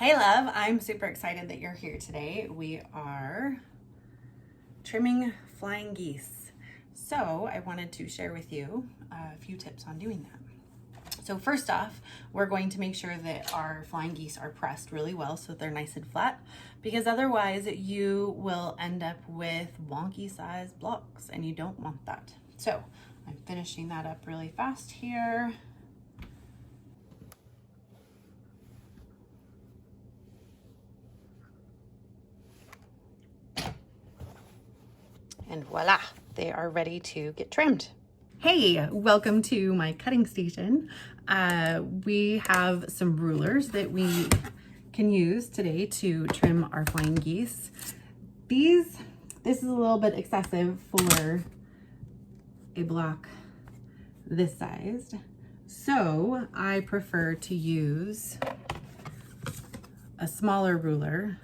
Hey love, I'm super excited that you're here today. We are trimming flying geese. So I wanted to share with you a few tips on doing that. So first off, we're going to make sure that our flying geese are pressed really well so they're nice and flat, because otherwise you will end up with wonky sized blocks and you don't want that. So I'm finishing that up really fast here. And voila, they are ready to get trimmed. Hey, welcome to my cutting station. We have some rulers that we can use today to trim our flying geese. This is a little bit excessive for a block this sized. So I prefer to use a smaller ruler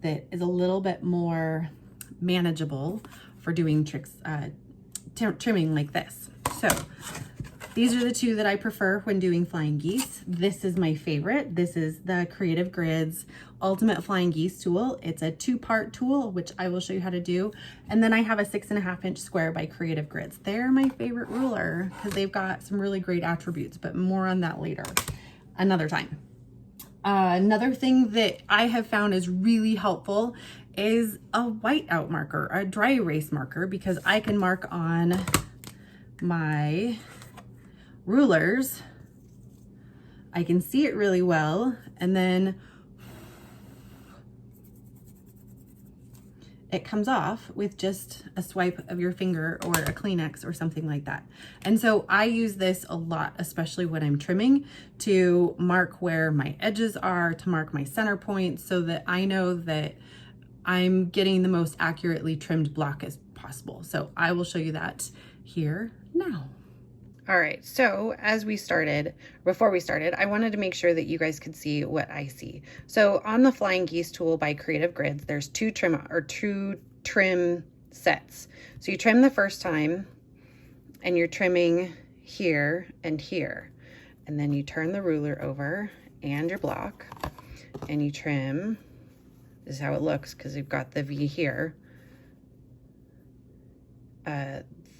that is a little bit more manageable for doing tricks, trimming like this. So these are the two that I prefer when doing flying geese. This is my favorite. This is the Creative Grids Ultimate Flying Geese tool. It's a 2-part tool, which I will show you how to do. And then I have a 6.5 inch square by Creative Grids. They're my favorite ruler because they've got some really great attributes, but more on that later, another time. Another thing that I have found is really helpful is a whiteout marker, a dry erase marker, because I can mark on my rulers. I can see it really well, and then it comes off with just a swipe of your finger or a Kleenex or something like that. And so I use this a lot, especially when I'm trimming, to mark where my edges are, to mark my center points, so that I know that I'm getting the most accurately trimmed block as possible. So I will show you that here now. All right, so before we started, I wanted to make sure that you guys could see what I see. So on the Flying Geese tool by Creative Grids, there's two trim sets. So you trim the first time and you're trimming here and here. And then you turn the ruler over and your block and you trim. This is how it looks because you've got the V here.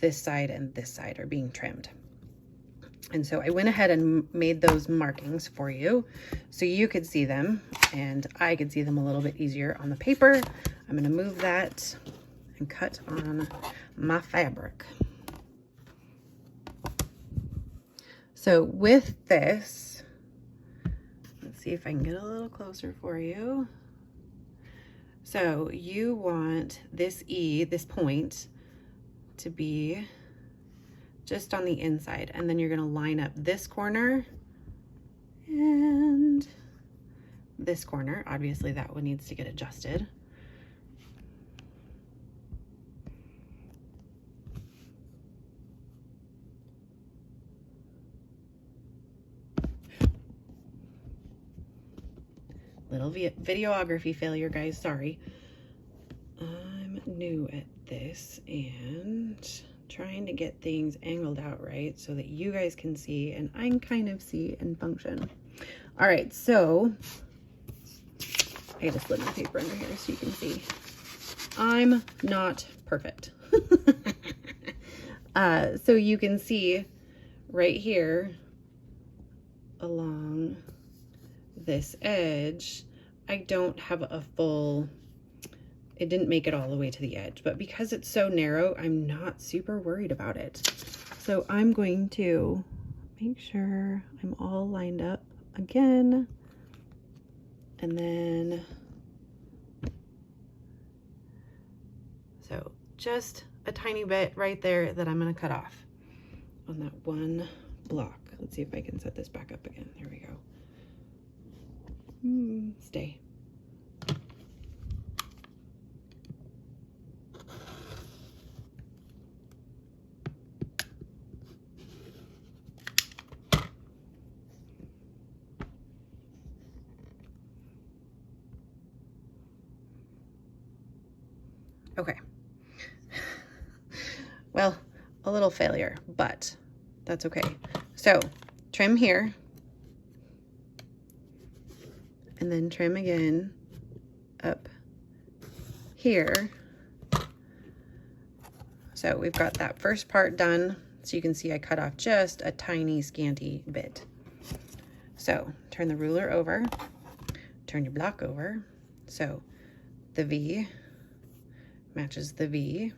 This side and this side are being trimmed. And so I went ahead and made those markings for you so you could see them and I could see them a little bit easier on the paper. I'm going to move that and cut on my fabric. So with this, let's see if I can get a little closer for you. So you want this this point, to be just on the inside, and then you're going to line up this corner and this corner. Obviously that one needs to get adjusted. Little videography failure, guys, sorry. I'm new at this and trying to get things angled out right so that you guys can see and I can kind of see and function. All right, so I gotta slip my paper under here so you can see. I'm not perfect. So you can see right here along this edge, I don't have a full, it didn't make it all the way to the edge, but because it's so narrow, I'm not super worried about it. So I'm going to make sure I'm all lined up again. And then, so just a tiny bit right there that I'm going to cut off on that one block. Let's see if I can set this back up again. There we go. Stay. Okay. Well, a little failure, but that's okay. So trim here. and then trim again up here. So we've got that first part done. So you can see I cut off just a tiny scanty bit. So turn the ruler over, turn your block over. So the V matches the V.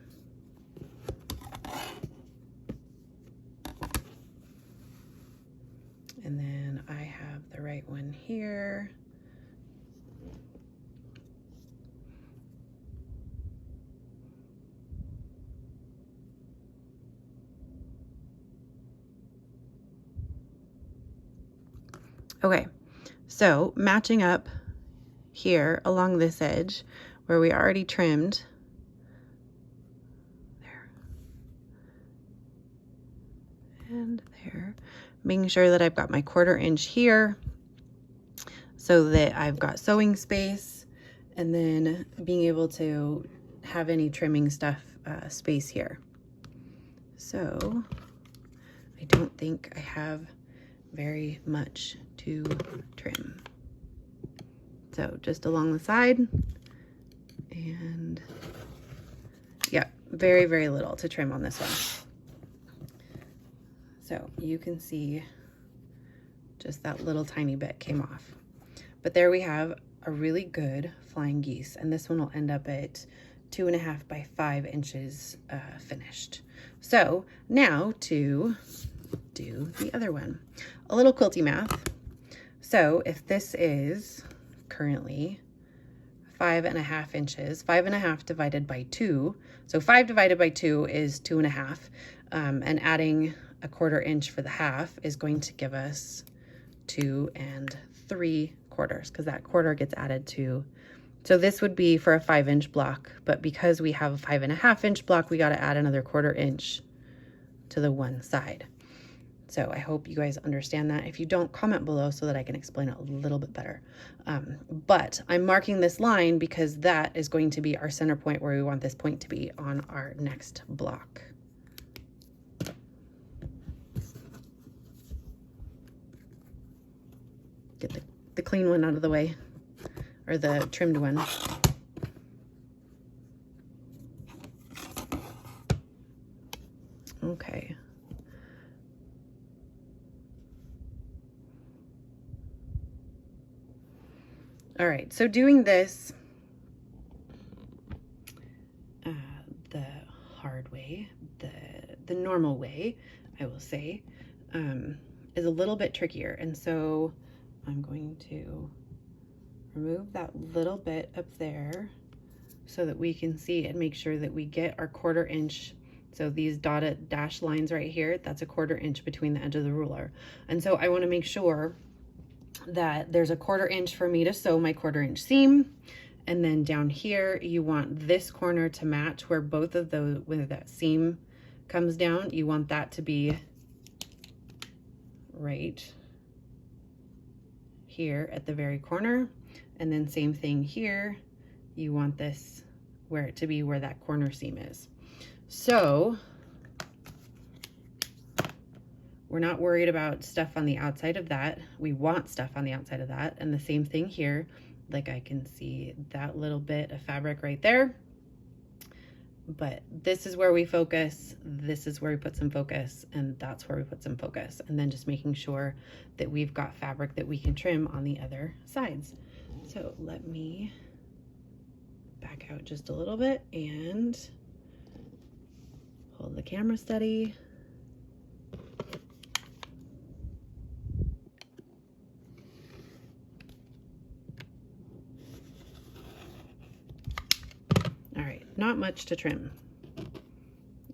And then I have the right one here. Okay, so matching up here along this edge where we already trimmed, there, and there, making sure that I've got my 1/4 inch here so that I've got sewing space, and then being able to have any trimming stuff space here. So I don't think I have very much to trim. So just along the side, and yeah, very, very little to trim on this one. So you can see just that little tiny bit came off. But there we have a really good flying geese, and this one will end up at 2.5 by 5 inches finished. So now to do the other one. A little quilty math. So if this is currently 5.5 inches, 5.5 divided by 2, so 5 divided by 2 is 2.5, and adding a 1/4 inch for the half is going to give us 2 3/4, because that 1/4 gets added to. So this would be for a 5-inch block, but because we have a 5.5-inch block, we got to add another 1/4 inch to the one side. So I hope you guys understand that. If you don't, comment below so that I can explain it a little bit better. But I'm marking this line because that is going to be our center point where we want this point to be on our next block. Get the clean one out of the way, or the trimmed one. Okay. All right, so doing this the hard way, the normal way, I will say, is a little bit trickier. And so I'm going to remove that little bit up there so that we can see and make sure that we get our 1/4 inch. So these dotted dash lines right here, that's a 1/4 inch between the edge of the ruler. And so I want to make sure that there's a 1/4 inch for me to sew my 1/4 inch seam. And then down here, you want this corner to match where both of those, where that seam comes down, you want that to be right here at the very corner. And then same thing here, you want this where it to be where that corner seam is. So we're not worried about stuff on the outside of that. We want stuff on the outside of that. And the same thing here, like I can see that little bit of fabric right there. But this is where we focus, this is where we put some focus, and that's where we put some focus. And then just making sure that we've got fabric that we can trim on the other sides. So let me back out just a little bit and hold the camera steady. All right, not much to trim,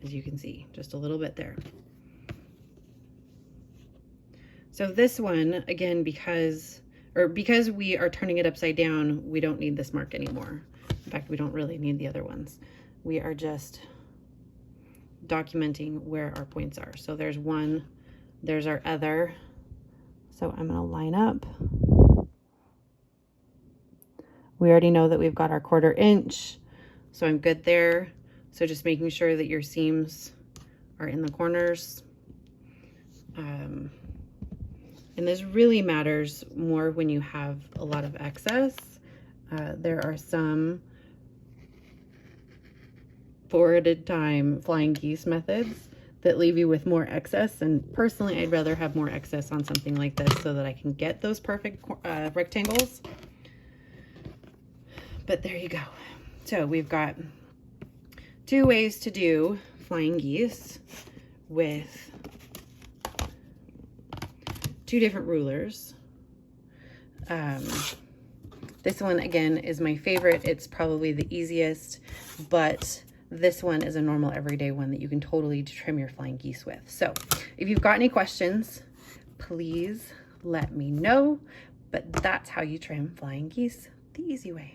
as you can see, just a little bit there. So this one, again, because we are turning it upside down, we don't need this mark anymore. In fact, we don't really need the other ones. We are just documenting where our points are. So there's one, there's our other. So I'm gonna line up. We already know that we've got our 1/4 inch. So I'm good there. So just making sure that your seams are in the corners. And this really matters more when you have a lot of excess. There are some forwarded time flying geese methods that leave you with more excess, and personally I'd rather have more excess on something like this so that I can get those perfect rectangles. But there you go. So we've got 2 ways to do flying geese with 2 different rulers. This one again is my favorite. It's probably the easiest, but this one is a normal everyday one that you can totally trim your flying geese with. So if you've got any questions, please let me know. But that's how you trim flying geese the easy way.